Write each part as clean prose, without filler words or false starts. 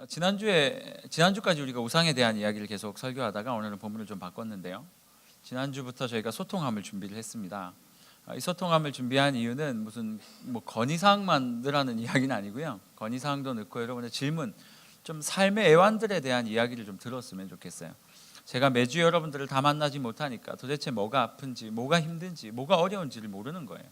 지난주까지 우리가 우상에 대한 이야기를 계속 설교하다가 오늘은 본문을 좀 바꿨는데요. 지난주부터 저희가 소통함을 준비를 했습니다. 이 소통함을 준비한 이유는 무슨 건의사항만 넣으라는 이야기는 아니고요. 건의사항도 넣고 여러분의 질문, 좀 삶의 애환들에 대한 이야기를 좀 들었으면 좋겠어요. 제가 매주 여러분들을 다 만나지 못하니까 도대체 뭐가 아픈지, 뭐가 힘든지, 뭐가 어려운지를 모르는 거예요.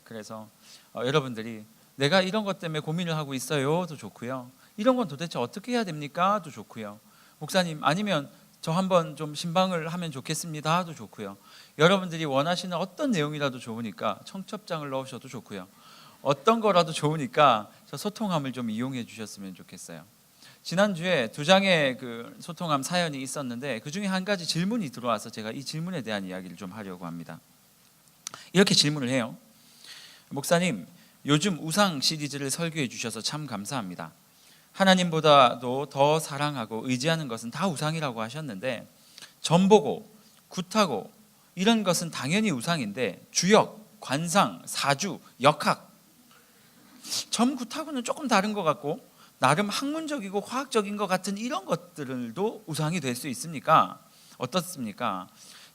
그래서 여러분들이 내가 이런 것 때문에 고민을 하고 있어요도 좋고요. 이런 건 도대체 어떻게 해야 됩니까?도 좋고요. 목사님 아니면 저 한번 좀 신방을 하면 좋겠습니다도 좋고요. 여러분들이 원하시는 어떤 내용이라도 좋으니까 청첩장을 넣으셔도 좋고요. 어떤 거라도 좋으니까 저 소통함을 좀 이용해 주셨으면 좋겠어요. 지난주에 2장의 그 소통함 사연이 있었는데 그 중에 한 가지 질문이 들어와서 제가 이 질문에 대한 이야기를 좀 하려고 합니다. 이렇게 질문을 해요. 목사님, 요즘 우상 시리즈를 설교해 주셔서 참 감사합니다. 하나님보다도 더 사랑하고 의지하는 것은 다 우상이라고 하셨는데 점보고, 굿하고 이런 것은 당연히 우상인데 주역, 관상, 사주, 역학 점, 굿하고는 조금 다른 것 같고 나름 학문적이고 과학적인 것 같은 이런 것들도 우상이 될 수 있습니까? 어떻습니까?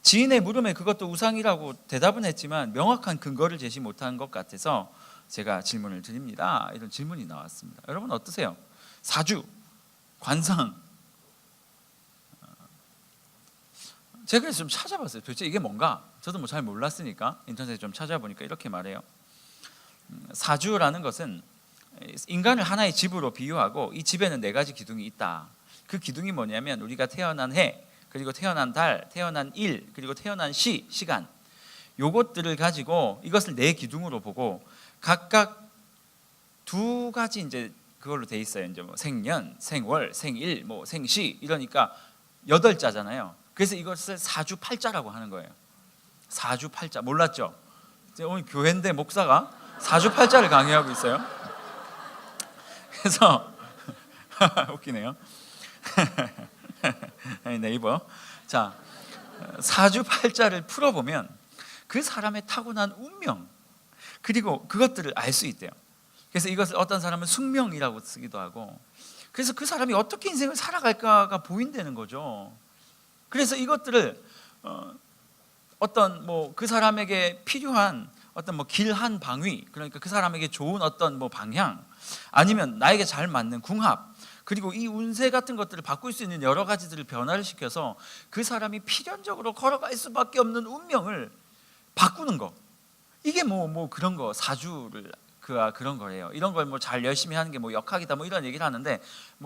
지인의 물음에 그것도 우상이라고 대답은 했지만 명확한 근거를 제시 못한 것 같아서 제가 질문을 드립니다. 이런 질문이 나왔습니다. 여러분 어떠세요? 사주, 관상. 제가 그래서 좀 찾아봤어요. 도대체 이게 뭔가? 저도 잘 몰랐으니까 인터넷에 좀 찾아보니까 이렇게 말해요. 사주라는 것은 인간을 하나의 집으로 비유하고 이 집에는 4가지 기둥이 있다. 그 기둥이 뭐냐면 우리가 태어난 해, 그리고 태어난 달, 태어난 일, 그리고 태어난 시간 요것들을 가지고 이것을 4기둥으로 보고 각각 2가지 이제 그걸로 돼 있어요. 이제 뭐 생년, 생월, 생일, 뭐 생시 이러니까 8자잖아요. 그래서 이것을 사주팔자라고 하는 거예요. 사주팔자 몰랐죠? 오늘 교회인데 목사가 사주팔자를 강의하고 있어요. 그래서 웃기네요. 네이버. 자, 사주팔자를 풀어보면 그 사람의 타고난 운명 그리고 그것들을 알 수 있대요. 그래서 이것을 어떤 사람은 숙명이라고 쓰기도 하고 그래서 그 사람이 어떻게 인생을 살아갈까가 보인다는 거죠. 그래서 이것들을 어떤 그 사람에게 필요한 어떤 길 한 방위, 그러니까 그 사람에게 좋은 어떤 방향, 아니면 나에게 잘 맞는 궁합, 그리고 이 운세 같은 것들을 바꿀 수 있는 여러 가지들을 변화를 시켜서 그 사람이 필연적으로 걸어갈 수밖에 없는 운명을 바꾸는 거. 이게 그런 거, 사주를 그런 거래요. 이런 걸 잘 열심히 하는 게 역학이다 이런 얘기를 하는데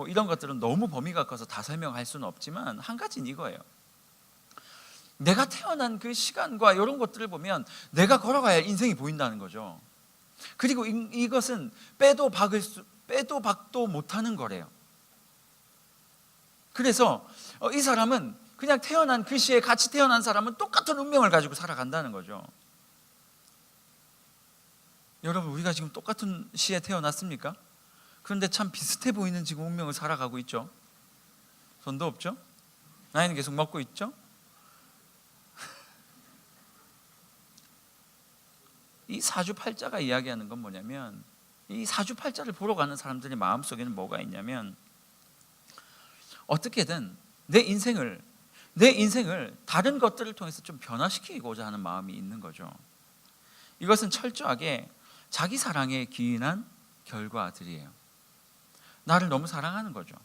이런 것들은 너무 범위가 커서 다 설명할 수는 없지만 한 가지는 이거예요. 내가 태어난 그 시간과 이런 것들을 보면 내가 걸어가야 할 인생이 보인다는 거죠. 그리고 이것은 빼도 박도 못하는 거래요. 그래서 이 사람은 그냥 태어난 그 시에 같이 태어난 사람은 똑같은 운명을 가지고 살아간다는 거죠. 여러분 우리가 지금 똑같은 시에 태어났습니까? 그런데 참 비슷해 보이는 지금 운명을 살아가고 있죠. 손도 없죠? 나이는 계속 먹고 있죠? 이 사주팔자가 이야기하는 건 뭐냐면 이 사주팔자를 보러 가는 사람들의 마음속에는 뭐가 있냐면 어떻게든 내 인생을 다른 것들을 통해서 좀 변화시키고자 하는 마음이 있는 거죠. 이것은 철저하게 자기 사랑에 기인한 결과들이에요. 나를 너무 사랑하는 거죠.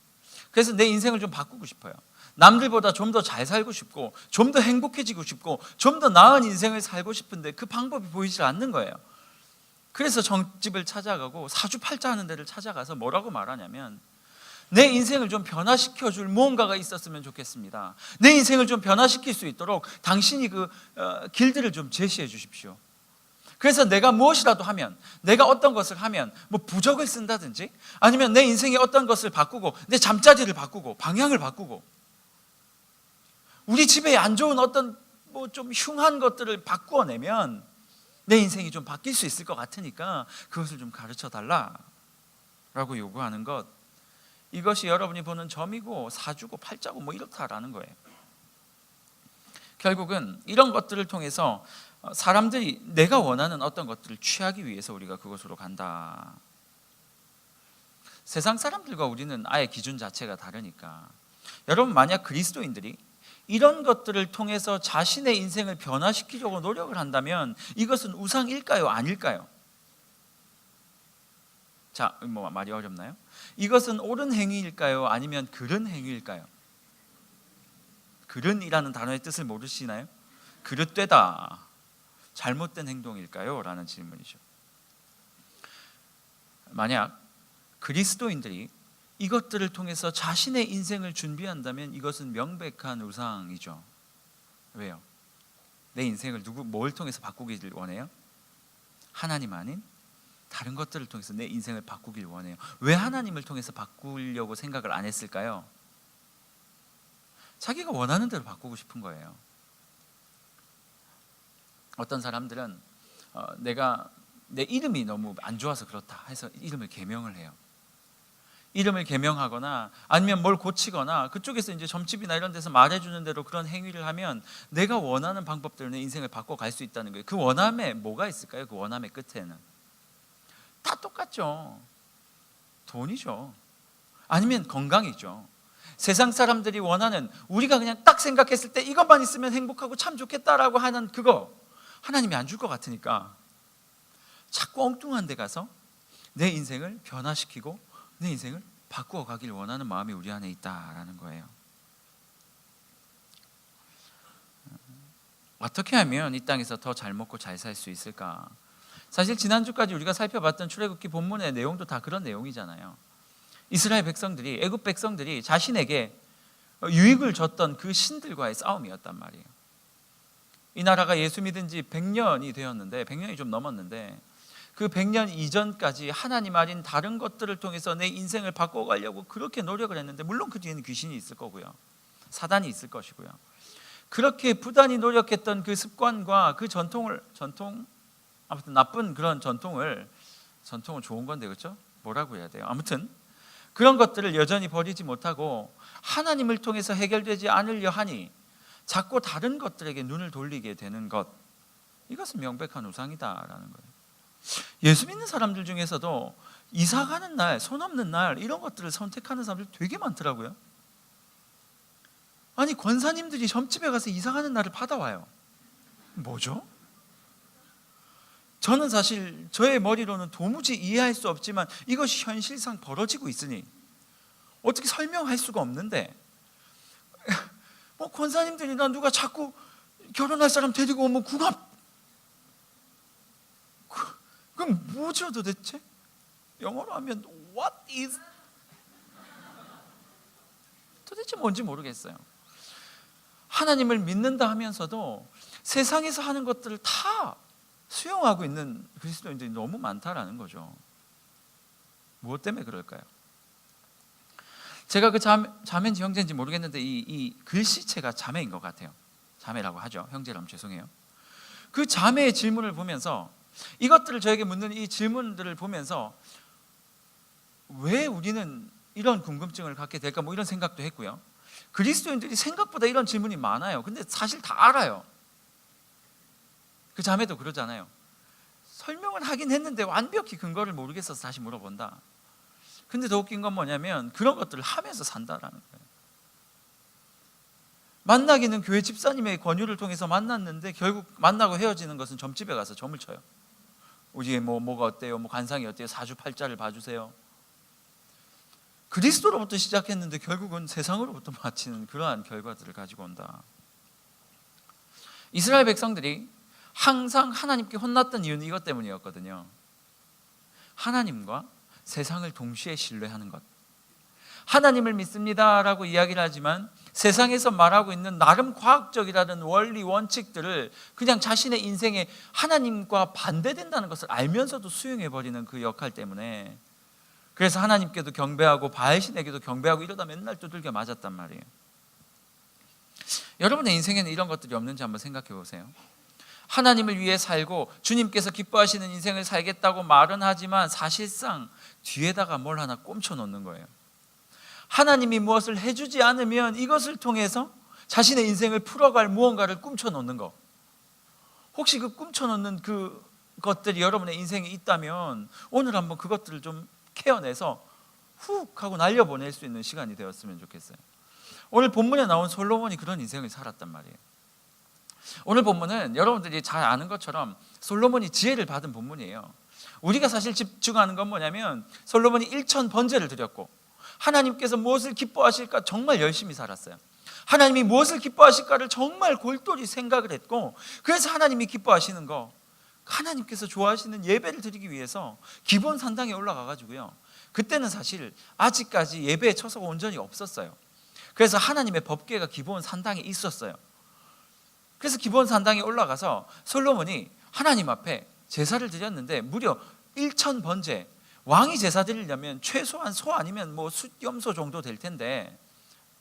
그래서 내 인생을 좀 바꾸고 싶어요. 남들보다 좀 더 잘 살고 싶고 좀 더 행복해지고 싶고 좀 더 나은 인생을 살고 싶은데 그 방법이 보이지 않는 거예요. 그래서 정집을 찾아가고 사주팔자 하는 데를 찾아가서 뭐라고 말하냐면 내 인생을 좀 변화시켜줄 무언가가 있었으면 좋겠습니다. 내 인생을 좀 변화시킬 수 있도록 당신이 그 길들을 좀 제시해 주십시오. 그래서 내가 무엇이라도 하면, 내가 어떤 것을 하면 부적을 쓴다든지 아니면 내 인생의 어떤 것을 바꾸고 내 잠자리를 바꾸고 방향을 바꾸고 우리 집에 안 좋은 어떤 좀 흉한 것들을 바꾸어내면 내 인생이 좀 바뀔 수 있을 것 같으니까 그것을 좀 가르쳐 달라라고 요구하는 것, 이것이 여러분이 보는 점이고 사주고 팔자고 이렇다라는 거예요. 결국은 이런 것들을 통해서 사람들이 내가 원하는 어떤 것들을 취하기 위해서 우리가 그것으로 간다. 세상 사람들과 우리는 아예 기준 자체가 다르니까. 여러분, 만약 그리스도인들이 이런 것들을 통해서 자신의 인생을 변화시키려고 노력을 한다면 이것은 우상일까요? 아닐까요? 자, 뭐 말이 어렵나요? 이것은 옳은 행위일까요? 아니면 그른 행위일까요? 그른이라는 단어의 뜻을 모르시나요? 그릇되다, 잘못된 행동일까요? 라는 질문이죠. 만약 그리스도인들이 이것들을 통해서 자신의 인생을 준비한다면 이것은 명백한 우상이죠. 왜요? 내 인생을 뭘 통해서 바꾸기를 원해요? 하나님 아닌 다른 것들을 통해서 내 인생을 바꾸길 원해요. 왜 하나님을 통해서 바꾸려고 생각을 안 했을까요? 자기가 원하는 대로 바꾸고 싶은 거예요. 어떤 사람들은 내가 내 이름이 너무 안 좋아서 그렇다 해서 이름을 개명을 해요. 이름을 개명하거나 아니면 뭘 고치거나 그쪽에서 이제 점집이나 이런 데서 말해주는 대로 그런 행위를 하면 내가 원하는 방법대로 내 인생을 바꿔갈 수 있다는 거예요. 그 원함에 뭐가 있을까요? 그 원함의 끝에는 다 똑같죠. 돈이죠. 아니면 건강이죠. 세상 사람들이 원하는, 우리가 그냥 딱 생각했을 때 이것만 있으면 행복하고 참 좋겠다라고 하는 그거 하나님이 안 줄 것 같으니까 자꾸 엉뚱한 데 가서 내 인생을 변화시키고 내 인생을 바꾸어 가길 원하는 마음이 우리 안에 있다라는 거예요. 어떻게 하면 이 땅에서 더 잘 먹고 잘 살 수 있을까? 사실 지난주까지 우리가 살펴봤던 출애굽기 본문의 내용도 다 그런 내용이잖아요. 이스라엘 백성들이, 애굽 백성들이 자신에게 유익을 줬던 그 신들과의 싸움이었단 말이에요. 이 나라가 예수 믿은 지 100년이 되었는데, 100년이 좀 넘었는데 그 100년 이전까지 하나님 아닌 다른 것들을 통해서 내 인생을 바꿔가려고 그렇게 노력을 했는데, 물론 그 뒤에는 귀신이 있을 거고요, 사단이 있을 것이고요. 그렇게 부단히 노력했던 그 습관과 그 아무튼 나쁜 그런 전통은 좋은 건데, 그렇죠? 뭐라고 해야 돼요? 아무튼 그런 것들을 여전히 버리지 못하고 하나님을 통해서 해결되지 않으려 하니 자꾸 다른 것들에게 눈을 돌리게 되는 것, 이것은 명백한 우상이다라는 거예요. 예수 믿는 사람들 중에서도 이사 가는 날, 손 없는 날, 이런 것들을 선택하는 사람들 되게 많더라고요. 아니, 권사님들이 점집에 가서 이사 가는 날을 받아와요. 뭐죠? 저는 사실 저의 머리로는 도무지 이해할 수 없지만 이것이 현실상 벌어지고 있으니 어떻게 설명할 수가 없는데, 권사님들이나 누가 자꾸 결혼할 사람 데리고 오면 궁합, 그럼 뭐죠 도대체? 영어로 하면 what is, 도대체 뭔지 모르겠어요. 하나님을 믿는다 하면서도 세상에서 하는 것들을 다 수용하고 있는 그리스도인들이 너무 많다라는 거죠. 무엇 때문에 그럴까요? 제가 그 자매인지 형제인지 모르겠는데 이 글씨체가 자매인 것 같아요. 자매라고 하죠. 형제라면 죄송해요. 그 자매의 질문을 보면서, 이것들을 저에게 묻는 이 질문들을 보면서 왜 우리는 이런 궁금증을 갖게 될까, 뭐 이런 생각도 했고요. 그리스도인들이 생각보다 이런 질문이 많아요. 근데 사실 다 알아요. 그 자매도 그러잖아요. 설명을 하긴 했는데 완벽히 근거를 모르겠어서 다시 물어본다. 근데 더 웃긴 건 뭐냐면 그런 것들을 하면서 산다라는 거예요. 만나기는 교회 집사님의 권유를 통해서 만났는데 결국 만나고 헤어지는 것은 점집에 가서 점을 쳐요. 우리 뭐가 어때요? 뭐 관상이 어때요? 사주팔자를 봐주세요. 그리스도로부터 시작했는데 결국은 세상으로부터 마치는 그러한 결과들을 가지고 온다. 이스라엘 백성들이 항상 하나님께 혼났던 이유는 이것 때문이었거든요. 하나님과 세상을 동시에 신뢰하는 것. 하나님을 믿습니다라고 이야기를 하지만 세상에서 말하고 있는 나름 과학적이라는 원리 원칙들을 그냥 자신의 인생에 하나님과 반대된다는 것을 알면서도 수용해버리는 그 역할 때문에, 그래서 하나님께도 경배하고 바알신에게도 경배하고 이러다 맨날 두들겨 맞았단 말이에요. 여러분의 인생에는 이런 것들이 없는지 한번 생각해 보세요. 하나님을 위해 살고 주님께서 기뻐하시는 인생을 살겠다고 말은 하지만 사실상 뒤에다가 뭘 하나 꼼쳐 놓는 거예요. 하나님이 무엇을 해주지 않으면 이것을 통해서 자신의 인생을 풀어갈 무언가를 꿈쳐 놓는 거. 혹시 그 꿈쳐 놓는 그 것들이 여러분의 인생에 있다면 오늘 한번 그것들을 좀 캐어내서 훅 하고 날려보낼 수 있는 시간이 되었으면 좋겠어요. 오늘 본문에 나온 솔로몬이 그런 인생을 살았단 말이에요. 오늘 본문은 여러분들이 잘 아는 것처럼 솔로몬이 지혜를 받은 본문이에요. 우리가 사실 집중하는 건 뭐냐면 솔로몬이 1000번제를 드렸고 하나님께서 무엇을 기뻐하실까 정말 열심히 살았어요. 하나님이 무엇을 기뻐하실까를 정말 골똘히 생각을 했고, 그래서 하나님이 기뻐하시는 거, 하나님께서 좋아하시는 예배를 드리기 위해서 기본 산당에 올라가 가지고요, 그때는 사실 아직까지 예배의 처소가 온전히 없었어요. 그래서 하나님의 법궤가 기본 산당에 있었어요. 그래서 기본 산당에 올라가서 솔로몬이 하나님 앞에 제사를 드렸는데 무려 1000번제, 왕이 제사 드리려면 최소한 소 아니면 뭐 숫염소 정도 될 텐데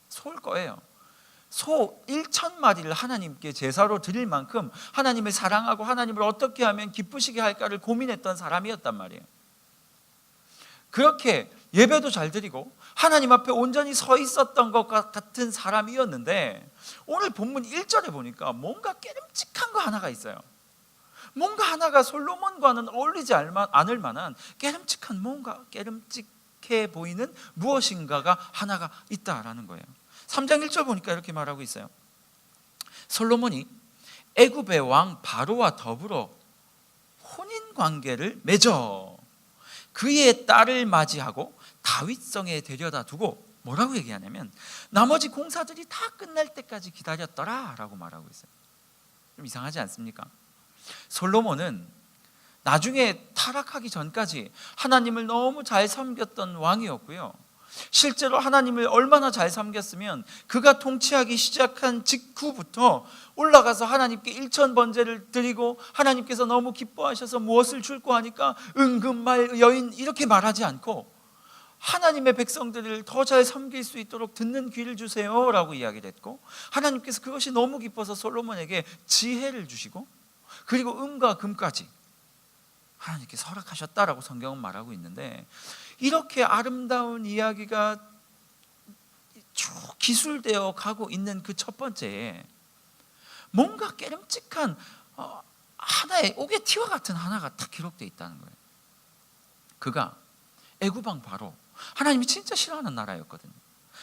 소일 거예요. 소 1000마리를 하나님께 제사로 드릴 만큼 하나님을 사랑하고 하나님을 어떻게 하면 기쁘시게 할까를 고민했던 사람이었단 말이에요. 그렇게 예배도 잘 드리고 하나님 앞에 온전히 서 있었던 것 같은 사람이었는데, 오늘 본문 1절에 보니까 뭔가 깨름직한 거 하나가 있어요. 뭔가 하나가 솔로몬과는 어울리지 않을 만한 깨름직한, 뭔가 깨름직해 보이는 무엇인가가 하나가 있다라는 거예요. 3장 1절 보니까 이렇게 말하고 있어요. 솔로몬이 애굽의 왕 바로와 더불어 혼인 관계를 맺어 그의 딸을 맞이하고 다윗성에 데려다 두고 뭐라고 얘기하냐면 나머지 공사들이 다 끝날 때까지 기다렸더라 라고 말하고 있어요. 좀 이상하지 않습니까? 솔로몬은 나중에 타락하기 전까지 하나님을 너무 잘 섬겼던 왕이었고요, 실제로 하나님을 얼마나 잘 섬겼으면 그가 통치하기 시작한 직후부터 올라가서 하나님께 1000번제를 드리고 하나님께서 너무 기뻐하셔서 무엇을 줄고 하니까 은금말 여인 이렇게 말하지 않고 하나님의 백성들을 더 잘 섬길 수 있도록 듣는 귀를 주세요 라고 이야기를 했고, 하나님께서 그것이 너무 기뻐서 솔로몬에게 지혜를 주시고 그리고 은과 금까지 하나님께 허락하셨다라고 성경은 말하고 있는데, 이렇게 아름다운 이야기가 쭉 기술되어 가고 있는 그 첫 번째에 뭔가 깨름직한 하나의 오게티와 같은 하나가 딱 기록되어 있다는 거예요. 그가 애굽 왕 바로, 하나님이 진짜 싫어하는 나라였거든요.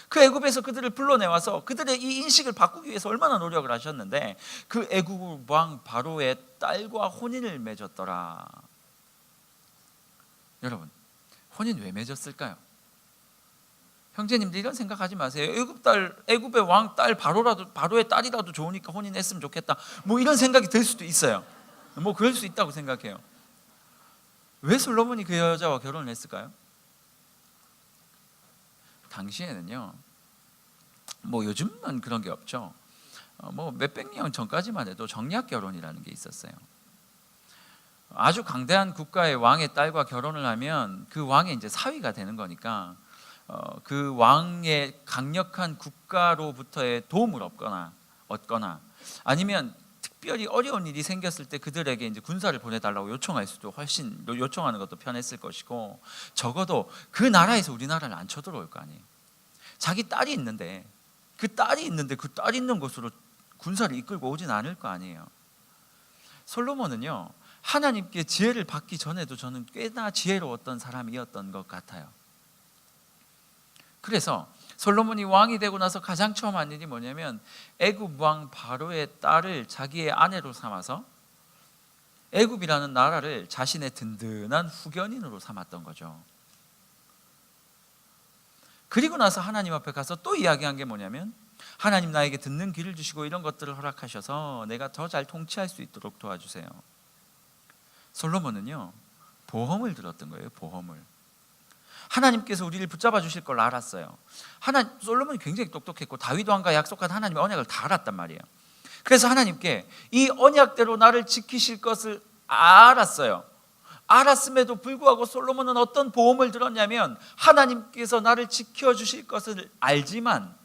그 애굽에서 그들을 불러내와서 그들의 이 인식을 바꾸기 위해서 얼마나 노력을 하셨는데 그 애굽 왕 바로의 딸과 혼인을 맺었더라. 여러분, 혼인 왜 맺었을까요? 형제님들 이런 생각하지 마세요. 애굽의 왕 딸 바로의 딸이라도 좋으니까 혼인했으면 좋겠다, 뭐 이런 생각이 들 수도 있어요. 뭐 그럴 수 있다고 생각해요. 왜 솔로몬이 그 여자와 결혼을 했을까요? 당시에는요, 뭐 요즘은 그런 게 없죠. 뭐 몇백 년 전까지만 해도 정략 결혼이라는 게 있었어요. 아주 강대한 국가의 왕의 딸과 결혼을 하면 그 왕의 이제 사위가 되는 거니까 그 왕의 강력한 국가로부터의 도움을 얻거나 아니면 특별히 어려운 일이 생겼을 때 그들에게 이제 군사를 보내달라고 요청할 수도 훨씬 요청하는 것도 편했을 것이고, 적어도 그 나라에서 우리나라를 안 쳐들어올 거 아니에요. 자기 딸이 있는데 그 딸 있는 곳으로 군사를 이끌고 오진 않을 거 아니에요. 솔로몬은요, 하나님께 지혜를 받기 전에도 저는 꽤나 지혜로웠던 사람이었던 것 같아요. 그래서 솔로몬이 왕이 되고 나서 가장 처음 한 일이 뭐냐면 애굽 왕 바로의 딸을 자기의 아내로 삼아서 애굽이라는 나라를 자신의 든든한 후견인으로 삼았던 거죠. 그리고 나서 하나님 앞에 가서 또 이야기한 게 뭐냐면 하나님, 나에게 듣는 귀를 주시고 이런 것들을 허락하셔서 내가 더 잘 통치할 수 있도록 도와주세요. 솔로몬은요, 보험을 들었던 거예요. 보험을. 하나님께서 우리를 붙잡아 주실 걸 알았어요. 솔로몬이 굉장히 똑똑했고 다윗 왕과 약속한 하나님의 언약을 다 알았단 말이에요. 그래서 하나님께 이 언약대로 나를 지키실 것을 알았어요. 알았음에도 불구하고 솔로몬은 어떤 보험을 들었냐면 하나님께서 나를 지켜주실 것을 알지만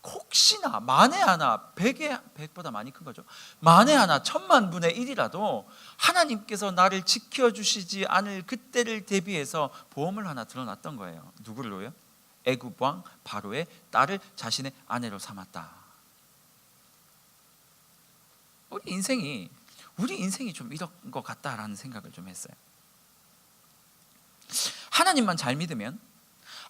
혹시나 만에 하나, 100보다 많이 큰 거죠, 만에 하나 1000만분의 1이라도 하나님께서 나를 지켜주시지 않을 그때를 대비해서 보험을 하나 들어놨던 거예요. 누구를로요? 애굽 왕 바로의 딸을 자신의 아내로 삼았다. 우리 인생이 좀 이런 것 같다라는 생각을 좀 했어요. 하나님만 잘 믿으면,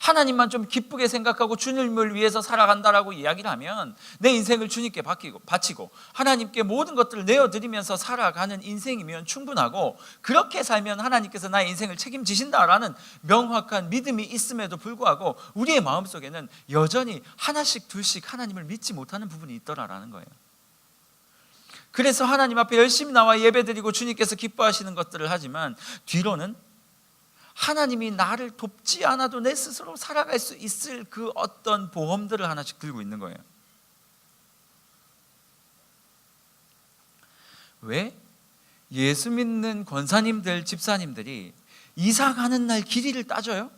하나님만 좀 기쁘게 생각하고 주님을 위해서 살아간다라고 이야기를 하면 내 인생을 주님께 바치고 하나님께 모든 것들을 내어드리면서 살아가는 인생이면 충분하고, 그렇게 살면 하나님께서 나의 인생을 책임지신다라는 명확한 믿음이 있음에도 불구하고 우리의 마음속에는 여전히 하나씩 둘씩 하나님을 믿지 못하는 부분이 있더라라는 거예요. 그래서 하나님 앞에 열심히 나와 예배드리고 주님께서 기뻐하시는 것들을 하지만 뒤로는 하나님이 나를 돕지 않아도 내 스스로 살아갈 수 있을 그 어떤 보험들을 하나씩 들고 있는 거예요. 왜? 예수 믿는 권사님들, 집사님들이 이사 가는 날 길이를 따져요?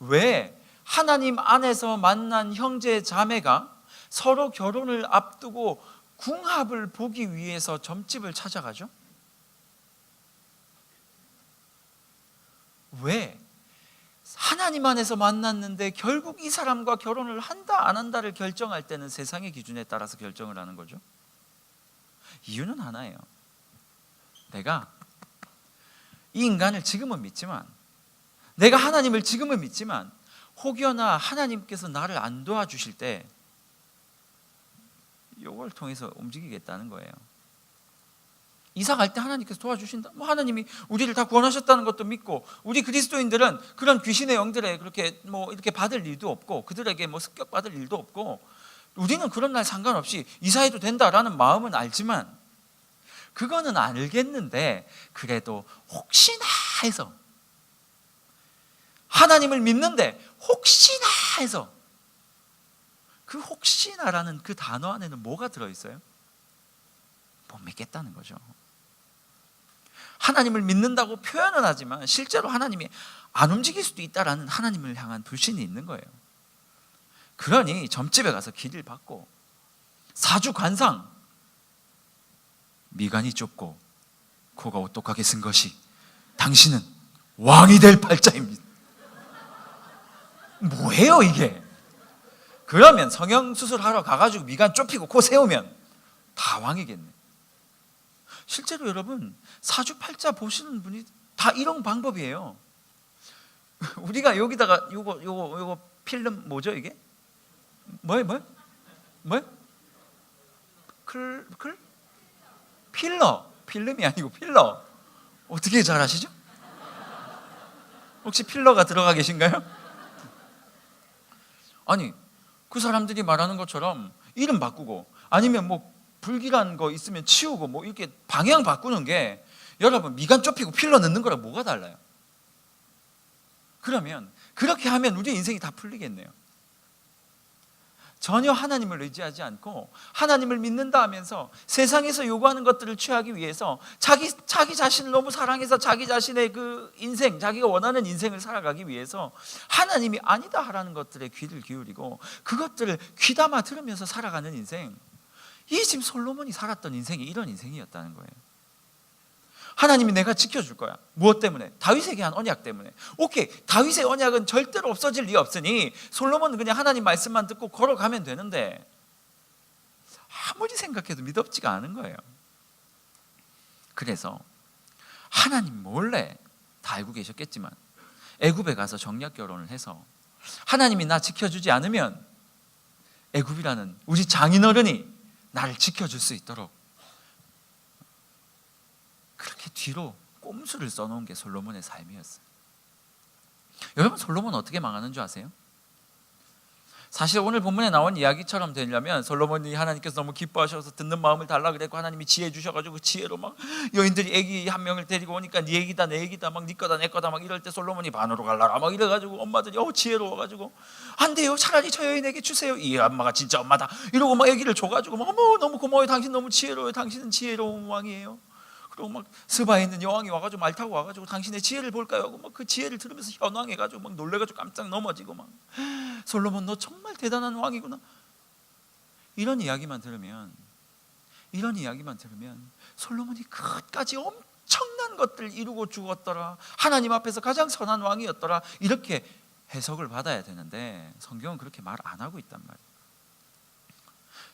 왜 하나님 안에서 만난 형제 자매가 서로 결혼을 앞두고 궁합을 보기 위해서 점집을 찾아가죠? 왜? 하나님 안에서 만났는데 결국 이 사람과 결혼을 한다 안 한다를 결정할 때는 세상의 기준에 따라서 결정을 하는 거죠. 이유는 하나예요. 내가 이 인간을 지금은 믿지만, 내가 하나님을 지금은 믿지만 혹여나 하나님께서 나를 안 도와주실 때 이걸 통해서 움직이겠다는 거예요. 이사 갈 때 하나님께서 도와주신다. 하나님이 우리를 다 구원하셨다는 것도 믿고, 우리 그리스도인들은 그런 귀신의 영들에 그렇게 이렇게 받을 일도 없고, 그들에게 습격받을 일도 없고, 우리는 그런 날 상관없이 이사해도 된다라는 마음은 알지만, 그거는 알겠는데 그래도 혹시나 해서, 하나님을 믿는데 혹시나 해서, 그 혹시나라는 그 단어 안에는 뭐가 들어있어요? 못 믿겠다는 거죠. 하나님을 믿는다고 표현은 하지만 실제로 하나님이 안 움직일 수도 있다라는 하나님을 향한 불신이 있는 거예요. 그러니 점집에 가서 길을 받고, 사주관상, 미간이 좁고 코가 오똑하게 쓴 것이 당신은 왕이 될 팔자입니다. 뭐예요 이게? 그러면 성형수술하러 가가지고 미간 좁히고 코 세우면 다 왕이겠네. 실제로 여러분, 사주팔자 보시는 분이 다 이런 방법이에요. 우리가 여기다가 요거 필름 뭐죠 이게? 뭐예요? 필름이 아니고 필러. 어떻게 잘 아시죠? 혹시 필러가 들어가 계신가요? 아니, 그 사람들이 말하는 것처럼 이름 바꾸고, 아니면 불길한 거 있으면 치우고 이렇게 방향 바꾸는 게, 여러분 미간 좁히고 필러 넣는 거랑 뭐가 달라요? 그러면 그렇게 하면 우리 인생이 다 풀리겠네요. 전혀 하나님을 의지하지 않고 하나님을 믿는다 하면서 세상에서 요구하는 것들을 취하기 위해서 자기 자신을 너무 사랑해서 자기 자신의 그 인생, 자기가 원하는 인생을 살아가기 위해서 하나님이 아니다 하라는 것들에 귀를 기울이고 그것들을 귀담아 들으면서 살아가는 인생, 이 지금 솔로몬이 살았던 인생이 이런 인생이었다는 거예요. 하나님이 내가 지켜줄 거야. 무엇 때문에? 다윗에게 한 언약 때문에. 오케이, 다윗의 언약은 절대로 없어질 리 없으니 솔로몬은 그냥 하나님 말씀만 듣고 걸어가면 되는데, 아무리 생각해도 믿음지가 않은 거예요. 그래서 하나님 몰래 다 알고 계셨겠지만 애굽에 가서 정략 결혼을 해서 하나님이 나 지켜주지 않으면 애굽이라는 우리 장인어른이 나를 지켜줄 수 있도록 그렇게 뒤로 꼼수를 써놓은 게 솔로몬의 삶이었어요. 여러분, 솔로몬 어떻게 망하는 줄 아세요? 사실 오늘 본문에 나온 이야기처럼 되려면 솔로몬이 하나님께서 너무 기뻐하셔서 듣는 마음을 달라 그랬고 하나님이 지혜 주셔가지고 지혜로 막 여인들이 애기 한 명을 데리고 오니까 네 애기다 내 애기다 막 네 거다 내 거다 막 이럴 때 솔로몬이 반으로 갈라라 막 이래가지고 엄마들이 지혜로워가지고 안 돼요, 차라리 저 여인에게 주세요. 이 엄마가 진짜 엄마다 이러고 막 애기를 줘가지고 막 어머 너무 고마워요, 당신 너무 지혜로워요, 당신은 지혜로운 왕이에요. 그리고 막 스바에 있는 여왕이 와가지고 말 타고 와가지고 당신의 지혜를 볼까요 하고 막 그 지혜를 들으면서 현황해가지고 막 놀래가지고 깜짝 넘어지고 막 솔로몬 너 정말 대단한 왕이구나. 이런 이야기만 들으면 솔로몬이 끝까지 엄청난 것들을 이루고 죽었더라, 하나님 앞에서 가장 선한 왕이었더라, 이렇게 해석을 받아야 되는데 성경은 그렇게 말 안 하고 있단 말이에요.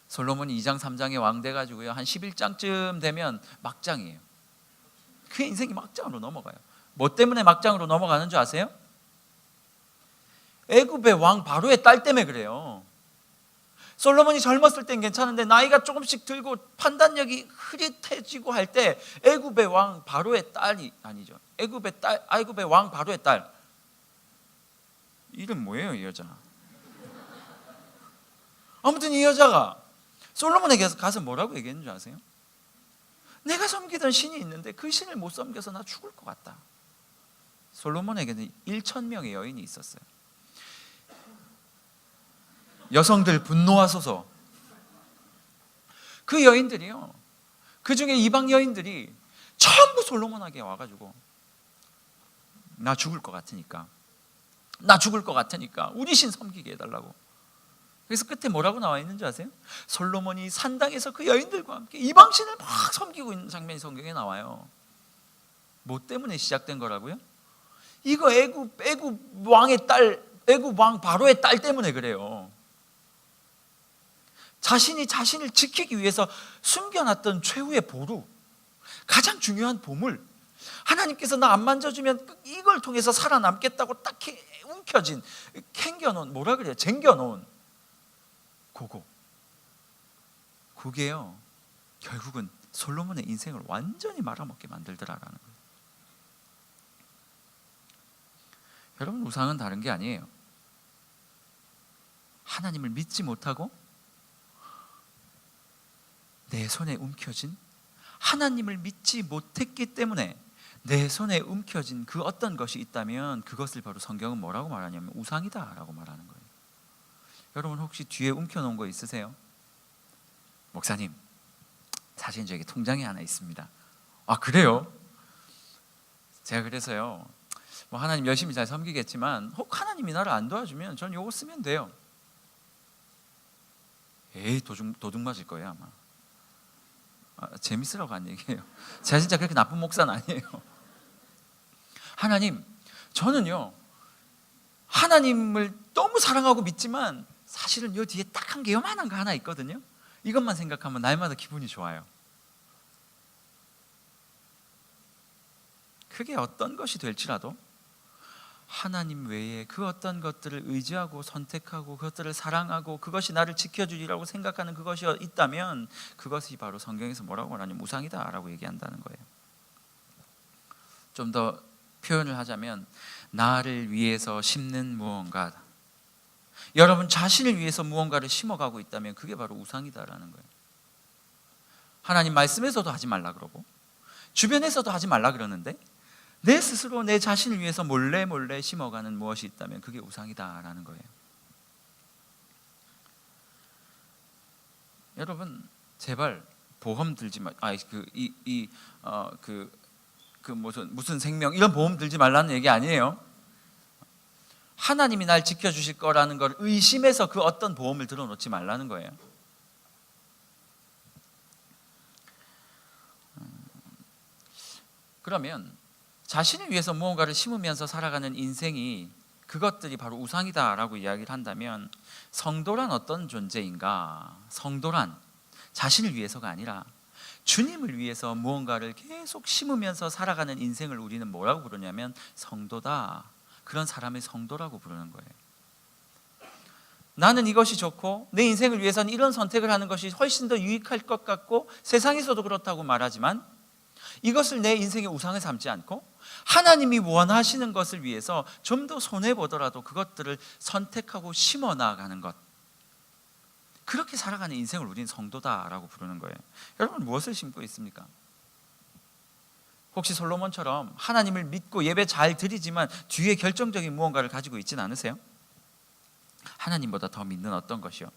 솔로몬이 2장 3장에 왕 돼가지고요 한 11장쯤 되면 막장이에요. 그 인생이 막장으로 넘어가요. 뭐 때문에 막장으로 넘어가는 줄 아세요? 애굽의 왕 바로의 딸 때문에 그래요. 솔로몬이 젊었을 땐 괜찮은데 나이가 조금씩 들고 판단력이 흐릿해지고 할 때 애굽의 왕 바로의 딸이 아니죠. 애굽의 왕 바로의 딸. 이름 뭐예요, 이 여자? 아무튼 이 여자가 솔로몬에게 가서 뭐라고 얘기했는 줄 아세요? 내가 섬기던 신이 있는데 그 신을 못 섬겨서 나 죽을 것 같다. 솔로몬에게는 1,000명의 여인이 있었어요. 여성들 분노하소서. 그 여인들이요, 그 중에 이방 여인들이 전부 솔로몬에게 와가지고 나 죽을 것 같으니까 우리 신 섬기게 해달라고. 그래서 끝에 뭐라고 나와 있는지 아세요? 솔로몬이 산당에서 그 여인들과 함께 이방 신을 막 섬기고 있는 장면이 성경에 나와요. 뭐 때문에 시작된 거라고요? 이거 애굽 왕 바로의 딸 때문에 그래요. 자신이 자신을 지키기 위해서 숨겨놨던 최후의 보루, 가장 중요한 보물, 하나님께서 나 안 만져주면 이걸 통해서 살아남겠다고 딱 움켜진, 캥겨놓은, 뭐라 그래요? 쟁겨놓은 그게요, 결국은 솔로몬의 인생을 완전히 말아먹게 만들더라라는 거예요. 여러분, 우상은 다른 게 아니에요. 하나님을 믿지 못하고 내 손에 움켜진, 하나님을 믿지 못했기 때문에 내 손에 움켜진 그 어떤 것이 있다면 그것을 바로 성경은 뭐라고 말하냐면 우상이다 라고 말하는 거예요. 여러분, 혹시 뒤에 움켜놓은 거 있으세요? 목사님, 사실 저에게 통장이 하나 있습니다. 아, 그래요? 제가 그래서요, 뭐 하나님 열심히 잘 섬기겠지만 혹 하나님이 나를 안 도와주면 전 이거 쓰면 돼요. 에이, 도둑 맞을 거예요 아마. 재밌으라고 한 얘기예요. 제가 진짜 그렇게 나쁜 목사는 아니에요. 하나님, 저는요 하나님을 너무 사랑하고 믿지만 사실은 요 뒤에 딱 한 개, 요만한 거 하나 있거든요. 이것만 생각하면 날마다 기분이 좋아요. 그게 어떤 것이 될지라도 하나님 외에 그 어떤 것들을 의지하고 선택하고 그것들을 사랑하고 그것이 나를 지켜주리라고 생각하는 그것이 있다면 그것이 바로 성경에서 뭐라고 말하냐면 우상이다 라고 얘기한다는 거예요. 좀 더 표현을 하자면 나를 위해서 심는 무언가, 여러분 자신을 위해서 무언가를 심어가고 있다면 그게 바로 우상이다라는 거예요. 하나님 말씀에서도 하지 말라 그러고 주변에서도 하지 말라 그러는데 내 스스로 내 자신을 위해서 몰래 심어가는 무엇이 있다면 그게 우상이다라는 거예요. 여러분, 제발 보험 들지 마. 무슨 생명 이런 보험 들지 말라는 얘기 아니에요. 하나님이 날 지켜주실 거라는 걸 의심해서 그 어떤 보험을 들어놓지 말라는 거예요. 그러면 자신을 위해서 무언가를 심으면서 살아가는 인생이 그것들이 바로 우상이다라고 이야기를 한다면 성도란 어떤 존재인가? 성도란 자신을 위해서가 아니라 주님을 위해서 무언가를 계속 심으면서 살아가는 인생을 우리는 뭐라고 부르냐면 성도다. 그런 사람을 성도라고 부르는 거예요. 나는 이것이 좋고 내 인생을 위해서는 이런 선택을 하는 것이 훨씬 더 유익할 것 같고 세상에서도 그렇다고 말하지만 이것을 내 인생의 우상을 삼지 않고 하나님이 원하시는 것을 위해서 좀 더 손해보더라도 그것들을 선택하고 심어 나가는 것, 그렇게 살아가는 인생을 우리는 성도다라고 부르는 거예요. 여러분, 무엇을 심고 있습니까? 혹시 솔로몬처럼 하나님을 믿고 예배 잘 드리지만 뒤에 결정적인 무언가를 가지고 있지는 않으세요? 하나님보다 더 믿는 어떤 것이요?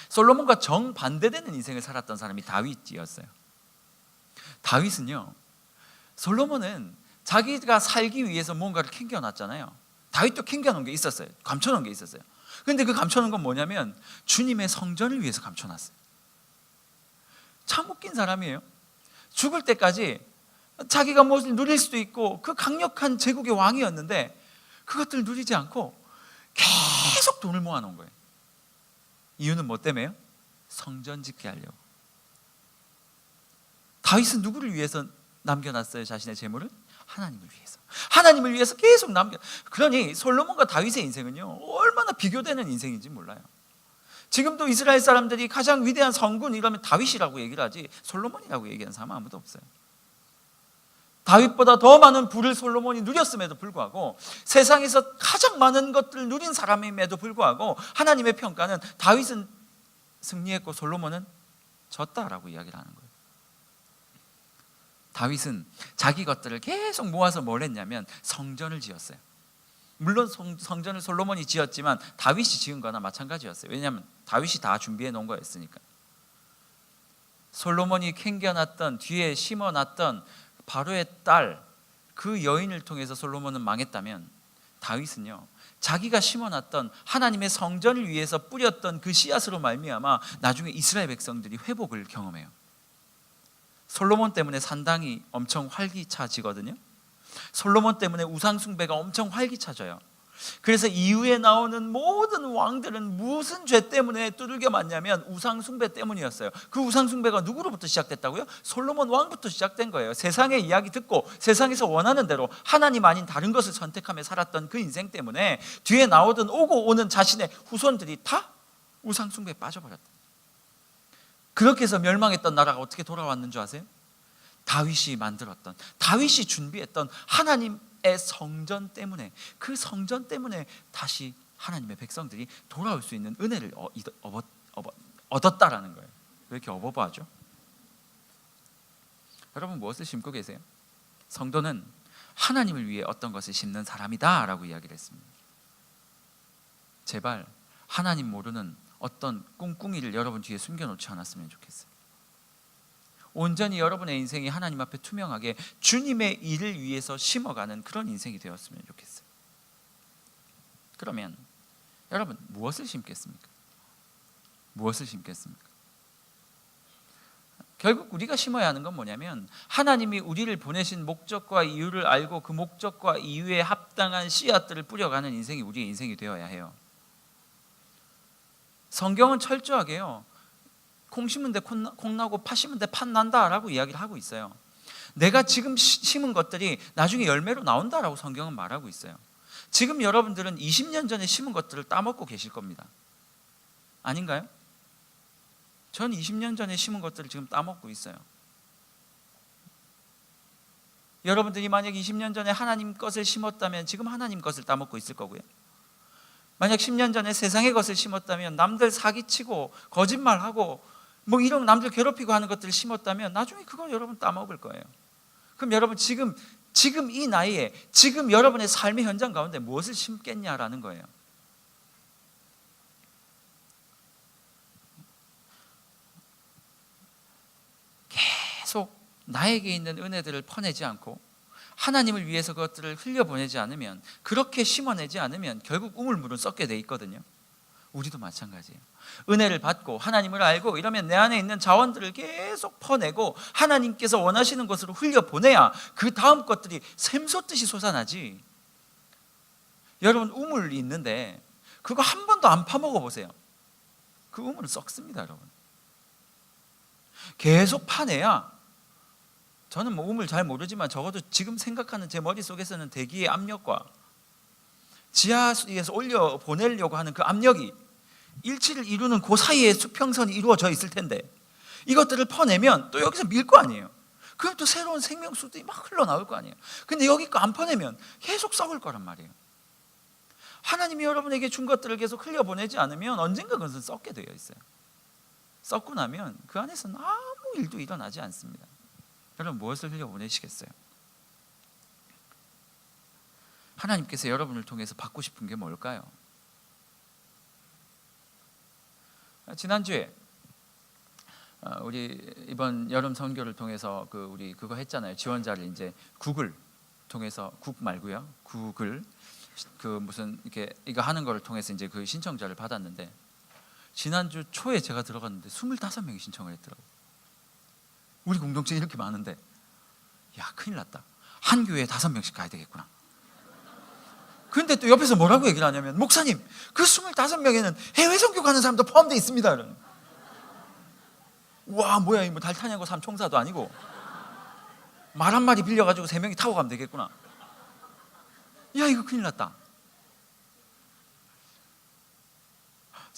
솔로몬과 정반대되는 인생을 살았던 사람이 다윗이었어요. 다윗은요, 솔로몬은 자기가 살기 위해서 무언가를 캥겨놨잖아요. 다윗도 캥겨놓은 게 있었어요. 감춰놓은 게 있었어요. 그런데 그 감춰놓은 건 뭐냐면 주님의 성전을 위해서 감춰놨어요. 참 웃긴 사람이에요. 죽을 때까지 자기가 무엇을 누릴 수도 있고 그 강력한 제국의 왕이었는데 그것들을 누리지 않고 계속 돈을 모아놓은 거예요. 이유는 뭐 때문에요? 성전 짓게 하려고. 다윗은 누구를 위해서 남겨놨어요? 자신의 재물을? 하나님을 위해서 계속 그러니 솔로몬과 다윗의 인생은요, 얼마나 비교되는 인생인지 몰라요. 지금도 이스라엘 사람들이 가장 위대한 성군 이러면 다윗이라고 얘기를 하지 솔로몬이라고 얘기하는 사람은 아무도 없어요. 다윗보다 더 많은 부를 솔로몬이 누렸음에도 불구하고, 세상에서 가장 많은 것들을 누린 사람임에도 불구하고 하나님의 평가는 다윗은 승리했고 솔로몬은 졌다라고 이야기를 하는 거예요. 다윗은 자기 것들을 계속 모아서 뭘 했냐면 성전을 지었어요. 물론 성전을 솔로몬이 지었지만 다윗이 지은 거나 마찬가지였어요. 왜냐하면 다윗이 다 준비해 놓은 거였으니까. 솔로몬이 캥겨놨던, 뒤에 심어놨던 바로의 딸, 그 여인을 통해서 솔로몬은 망했다면, 다윗은요, 자기가 심어놨던 하나님의 성전을 위해서 뿌렸던 그 씨앗으로 말미암아 나중에 이스라엘 백성들이 회복을 경험해요. 솔로몬 때문에 산당이 엄청 활기차지거든요. 솔로몬 때문에 우상 숭배가 엄청 활기차져요. 그래서 이후에 나오는 모든 왕들은 무슨 죄 때문에 두들겨 맞냐면 우상 숭배 때문이었어요. 그 우상 숭배가 누구로부터 시작됐다고요? 솔로몬 왕부터 시작된 거예요. 세상의 이야기 듣고 세상에서 원하는 대로 하나님 아닌 다른 것을 선택하며 살았던 그 인생 때문에 뒤에 나오던 오고 오는 자신의 후손들이 다 우상 숭배에 빠져버렸다. 그렇게 해서 멸망했던 나라가 어떻게 돌아왔는 줄 아세요? 다윗이 만들었던, 다윗이 준비했던 하나님의 성전 때문에, 그 성전 때문에 다시 하나님의 백성들이 돌아올 수 있는 은혜를 얻었다라는 거예요. 왜 이렇게 어버버하죠? 여러분, 무엇을 심고 계세요? 성도는 하나님을 위해 어떤 것을 심는 사람이다 라고 이야기를 했습니다. 제발 하나님 모르는 어떤 꿍꿍이를 여러분 뒤에 숨겨놓지 않았으면 좋겠어요. 온전히 여러분의 인생이 하나님 앞에 투명하게 주님의 일을 위해서 심어가는 그런 인생이 되었으면 좋겠어요. 그러면 여러분, 무엇을 심겠습니까? 무엇을 심겠습니까? 결국 우리가 심어야 하는 건 뭐냐면, 하나님이 우리를 보내신 목적과 이유를 알고 그 목적과 이유에 합당한 씨앗들을 뿌려가는 인생이 우리의 인생이 되어야 해요. 성경은 철저하게요, 콩 심은 데 콩 나고 팥 심은 데 팥 난다라고 이야기를 하고 있어요. 내가 지금 심은 것들이 나중에 열매로 나온다라고 성경은 말하고 있어요. 지금 여러분들은 20년 전에 심은 것들을 따먹고 계실 겁니다. 아닌가요? 전 20년 전에 심은 것들을 지금 따먹고 있어요. 여러분들이 만약 20년 전에 하나님 것을 심었다면 지금 하나님 것을 따먹고 있을 거고요. 만약 10년 전에 세상의 것을 심었다면, 남들 사기치고 거짓말하고 뭐 이런 남들 괴롭히고 하는 것들을 심었다면 나중에 그걸 여러분 따먹을 거예요. 그럼 여러분 지금 이 나이에 지금 여러분의 삶의 현장 가운데 무엇을 심겠냐라는 거예요. 계속 나에게 있는 은혜들을 퍼내지 않고 하나님을 위해서 그것들을 흘려보내지 않으면, 그렇게 심어내지 않으면 결국 우물물은 썩게 돼 있거든요. 우리도 마찬가지예요. 은혜를 받고 하나님을 알고 이러면 내 안에 있는 자원들을 계속 퍼내고 하나님께서 원하시는 곳으로 흘려보내야 그 다음 것들이 샘솟듯이 솟아나지. 여러분, 우물이 있는데 그거 한 번도 안 파먹어 보세요. 그 우물은 썩습니다. 여러분, 계속 파내야, 저는 뭐 우물 잘 모르지만 적어도 지금 생각하는 제 머릿속에서는 대기의 압력과 지하수에서 올려 보내려고 하는 그 압력이 일치를 이루는 그 사이에 수평선이 이루어져 있을 텐데, 이것들을 퍼내면 또 여기서 밀 거 아니에요. 그럼 또 새로운 생명수들이 막 흘러나올 거 아니에요. 근데 여기 거 안 퍼내면 계속 썩을 거란 말이에요. 하나님이 여러분에게 준 것들을 계속 흘려보내지 않으면 언젠가 그것은 썩게 되어 있어요. 썩고 나면 그 안에서는 아무 일도 일어나지 않습니다. 여러분, 무엇을 흘려보내시겠어요? 하나님께서 여러분을 통해서 받고 싶은 게 뭘까요? 지난주에 우리 이번 여름 선교를 통해서 우리 그거 했잖아요. 지원자를 이제 구글 통해서, 국 말고요, 구글 무슨 이렇게 이거 하는 거를 통해서 이제 그 신청자를 받았는데, 지난주 초에 제가 들어갔는데 25명이 신청을 했더라고요. 우리 공동체에 이렇게 많은데, 야, 큰일 났다. 한 교회에 5명씩 가야 되겠구나. 그런데 또 옆에서 뭐라고 얘기를 하냐면, 목사님, 그 25명에는 해외 선교 가는 사람도 포함되어 있습니다. 이러는. 와, 뭐야, 뭐 달 타냐고 삼총사도 아니고. 말 한 마리 빌려가지고 3명이 타고 가면 되겠구나. 야, 이거 큰일 났다.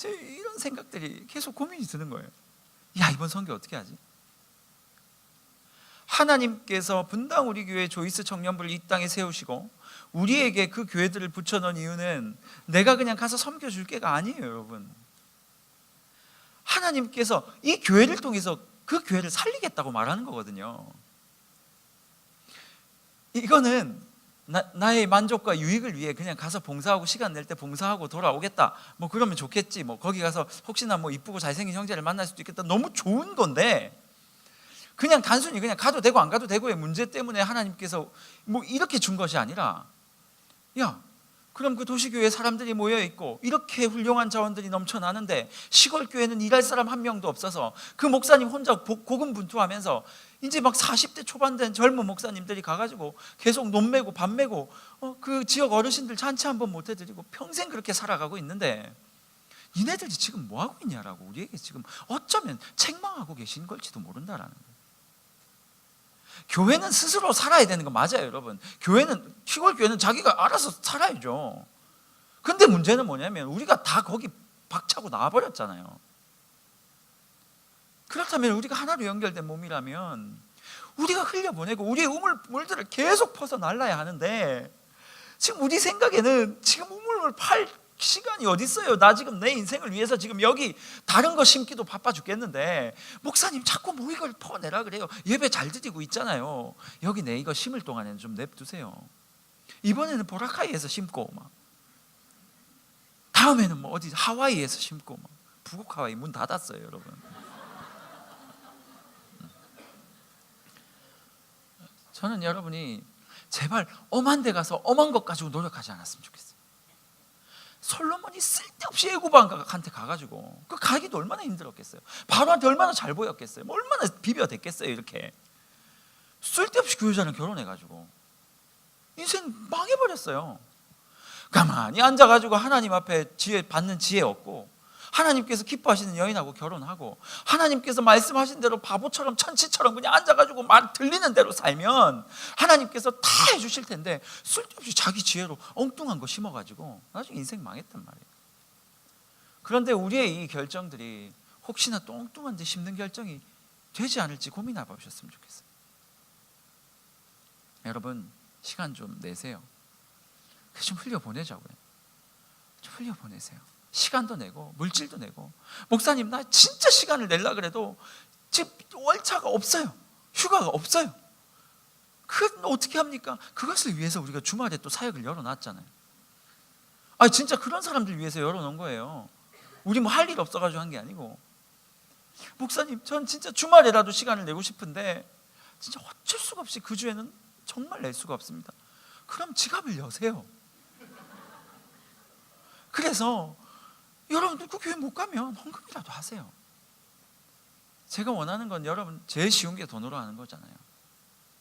이런 생각들이 계속 고민이 드는 거예요. 야, 이번 선교 어떻게 하지? 하나님께서 분당 우리 교회 조이스 청년부를 이 땅에 세우시고 우리에게 그 교회들을 붙여놓은 이유는 내가 그냥 가서 섬겨줄 게가 아니에요, 여러분. 하나님께서 이 교회를 통해서 그 교회를 살리겠다고 말하는 거거든요. 이거는 나의 만족과 유익을 위해 그냥 가서 봉사하고 시간 낼 때 봉사하고 돌아오겠다, 뭐 그러면 좋겠지, 뭐 거기 가서 혹시나 뭐 이쁘고 잘생긴 형제를 만날 수도 있겠다, 너무 좋은 건데, 그냥 단순히 그냥 가도 되고 안 가도 되고의 문제 때문에 하나님께서 뭐 이렇게 준 것이 아니라, 야, 그럼 그 도시교회에 사람들이 모여 있고 이렇게 훌륭한 자원들이 넘쳐나는데 시골 교회는 일할 사람 한 명도 없어서 그 목사님 혼자 고군분투하면서 이제 막 40대 초반 된 젊은 목사님들이 가가지고 계속 논 매고 밥 매고 그 지역 어르신들 잔치 한번 못 해드리고 평생 그렇게 살아가고 있는데, 니네들이 지금 뭐 하고 있냐라고 우리에게 지금 어쩌면 책망하고 계신 걸지도 모른다라는 거예요. 교회는 스스로 살아야 되는 거 맞아요, 여러분. 교회는, 시골 교회는 자기가 알아서 살아야죠. 근데 문제는 뭐냐면 우리가 다 거기 박차고 나와버렸잖아요. 그렇다면 우리가 하나로 연결된 몸이라면 우리가 흘려보내고 우리의 우물물들을 계속 퍼서 날라야 하는데, 지금 우리 생각에는 지금 우물물 팔 시간이 어디 있어요? 나 지금 내 인생을 위해서 지금 여기 다른 거 심기도 바빠 죽겠는데 목사님 자꾸 뭐 이걸 퍼내라 그래요. 예배 잘 드리고 있잖아요. 여기 내 이거 심을 동안에는 좀 냅두세요. 이번에는 보라카이에서 심고 막 다음에는 뭐 어디 하와이에서 심고 막 북극 하와이 문 닫았어요, 여러분. 저는 여러분이 제발 엄한 데 가서 엄한 것 가지고 노력하지 않았으면 좋겠어요. 솔로몬이 쓸데없이 애구방한테 가가지고 그 가기도 얼마나 힘들었겠어요. 바로한테 얼마나 잘 보였겠어요. 뭐 얼마나 비벼댔겠어요. 이렇게 쓸데없이 교회자랑 결혼해가지고 인생 망해버렸어요. 가만히 앉아가지고 하나님 앞에 지혜 받는 지혜 얻고, 하나님께서 기뻐하시는 여인하고 결혼하고, 하나님께서 말씀하신 대로 바보처럼 천치처럼 그냥 앉아가지고 말 들리는 대로 살면 하나님께서 다 해주실 텐데 쓸데없이 자기 지혜로 엉뚱한 거 심어가지고 나중에 인생 망했단 말이에요. 그런데 우리의 이 결정들이 혹시나 또 엉뚱한 데 심는 결정이 되지 않을지 고민해 보셨으면 좋겠어요. 여러분, 시간 좀 내세요. 좀 흘려보내자고요. 좀 흘려보내세요. 시간도 내고 물질도 내고. 목사님, 나 진짜 시간을 내려 그래도 지금 월차가 없어요. 휴가가 없어요. 그 어떻게 합니까? 그것을 위해서 우리가 주말에 또 사역을 열어놨잖아요. 아, 진짜 그런 사람들 위해서 열어놓은 거예요. 우리 뭐 할 일 없어가지고 한 게 아니고, 목사님, 전 진짜 주말에라도 시간을 내고 싶은데 진짜 어쩔 수가 없이 그 주에는 정말 낼 수가 없습니다. 그럼 지갑을 여세요. 그래서 여러분들 그 교회 못 가면 헌금이라도 하세요. 제가 원하는 건 여러분, 제일 쉬운 게 돈으로 하는 거잖아요.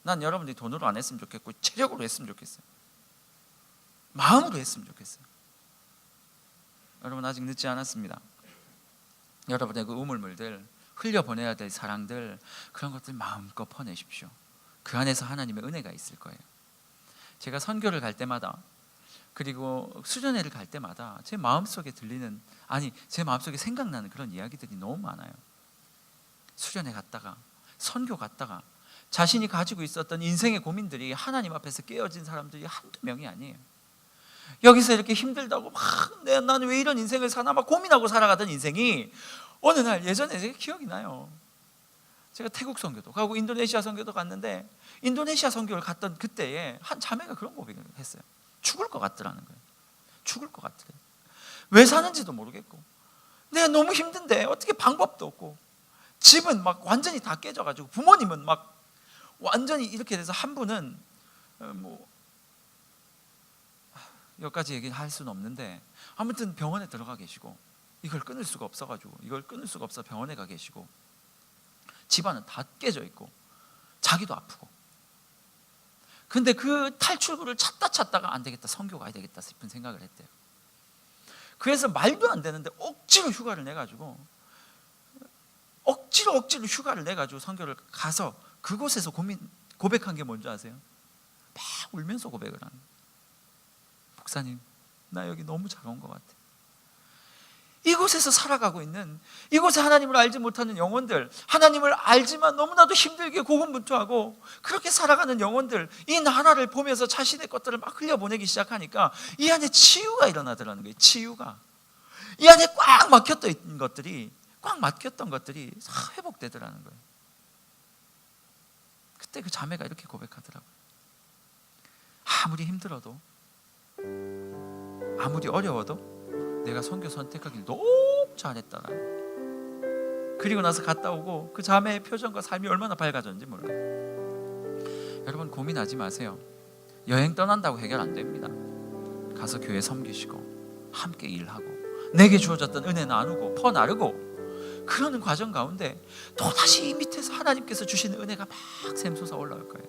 난 여러분들이 돈으로 안 했으면 좋겠고 체력으로 했으면 좋겠어요. 마음으로 했으면 좋겠어요. 여러분, 아직 늦지 않았습니다. 여러분의 그 우물물들, 흘려보내야 될 사랑들, 그런 것들 마음껏 퍼내십시오. 그 안에서 하나님의 은혜가 있을 거예요. 제가 선교를 갈 때마다, 그리고 수련회를 갈 때마다 제 마음속에 들리는, 아니 제 마음속에 생각나는 그런 이야기들이 너무 많아요. 수련회 갔다가, 선교 갔다가 자신이 가지고 있었던 인생의 고민들이 하나님 앞에서 깨어진 사람들이 한두 명이 아니에요. 여기서 이렇게 힘들다고 막 나는 왜 이런 인생을 사나 막 고민하고 살아가던 인생이 어느 날, 예전에 제가 기억이 나요. 제가 태국 선교도 가고 인도네시아 선교도 갔는데, 인도네시아 선교를 갔던 그때에 한 자매가 그런 고백을 했어요. 죽을 것 같더라는 거예요. 죽을 것 같더래. 왜 사는지도 모르겠고, 내가 너무 힘든데 어떻게 방법도 없고, 집은 막 완전히 다 깨져가지고, 부모님은 막 완전히 이렇게 돼서, 한 분은 뭐 여기까지 얘기할 수는 없는데 아무튼 병원에 들어가 계시고, 이걸 끊을 수가 없어가지고, 이걸 끊을 수가 없어 병원에 가 계시고, 집안은 다 깨져 있고 자기도 아프고. 근데 그 탈출구를 찾다가 안 되겠다, 선교 가야 되겠다 싶은 생각을 했대요. 그래서 말도 안 되는데 억지로 휴가를 내가지고, 억지로 휴가를 내가지고 선교를 가서 그곳에서 고백한 게 뭔지 아세요? 막 울면서 고백을 하는 거예요. 목사님, 나 여기 너무 잘 온 것 같아. 이곳에서 살아가고 있는, 이곳에 하나님을 알지 못하는 영혼들, 하나님을 알지만 너무나도 힘들게 고군분투하고 그렇게 살아가는 영혼들, 이 나라를 보면서 자신의 것들을 막 흘려보내기 시작하니까 이 안에 치유가 일어나더라는 거예요. 치유가. 이 안에 꽉 막혔던 것들이 다 회복되더라는 거예요. 그때 그 자매가 이렇게 고백하더라고요. 아무리 힘들어도, 아무리 어려워도 내가 선교 선택하길 너무 잘했다라. 그리고 나서 갔다 오고 그 자매의 표정과 삶이 얼마나 밝아졌는지 몰라요. 여러분, 고민하지 마세요. 여행 떠난다고 해결 안 됩니다. 가서 교회 섬기시고 함께 일하고 내게 주어졌던 은혜 나누고 퍼나르고 그러는 과정 가운데 또다시 이 밑에서 하나님께서 주시는 은혜가 막 샘솟아 올라올 거예요.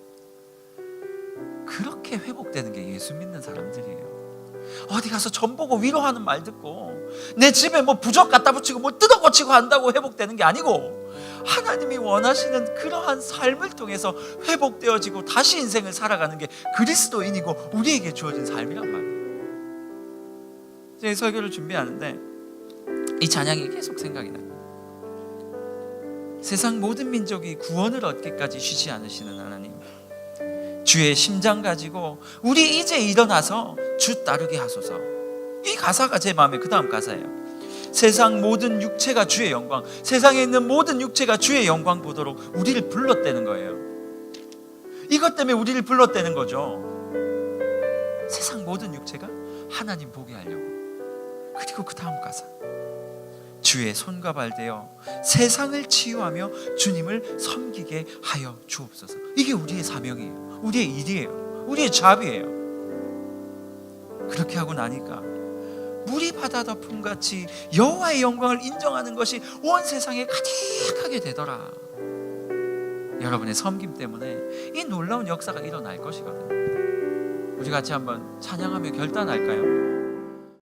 그렇게 회복되는 게 예수 믿는 사람들이에요. 어디 가서 전 보고 위로하는 말 듣고 내 집에 뭐 부적 갖다 붙이고 뭐 뜯어 고치고 한다고 회복되는 게 아니고, 하나님이 원하시는 그러한 삶을 통해서 회복되어지고 다시 인생을 살아가는 게 그리스도인이고 우리에게 주어진 삶이란 말이에요. 제 설교를 준비하는데 이 찬양이 계속 생각이 나요. 세상 모든 민족이 구원을 얻기까지 쉬지 않으시는 하나님, 주의 심장 가지고 우리 이제 일어나서 주 따르게 하소서. 이 가사가 제 마음에 그 다음 가사예요. 세상 모든 육체가 주의 영광, 세상에 있는 모든 육체가 주의 영광 보도록 우리를 불렀다는 거예요. 이것 때문에 우리를 불렀다는 거죠. 세상 모든 육체가 하나님 보게 하려고. 그리고 그 다음 가사, 주의 손과 발 되어 세상을 치유하며 주님을 섬기게 하여 주옵소서. 이게 우리의 사명이에요. 우리의 일이에요. 우리의 잡이에요. 그렇게 하고 나니까 물이 바다 덮음같이 여호와의 영광을 인정하는 것이 온 세상에 가득하게 되더라. 여러분의 섬김 때문에 이 놀라운 역사가 일어날 것이거든요. 우리 같이 한번 찬양하며 결단할까요?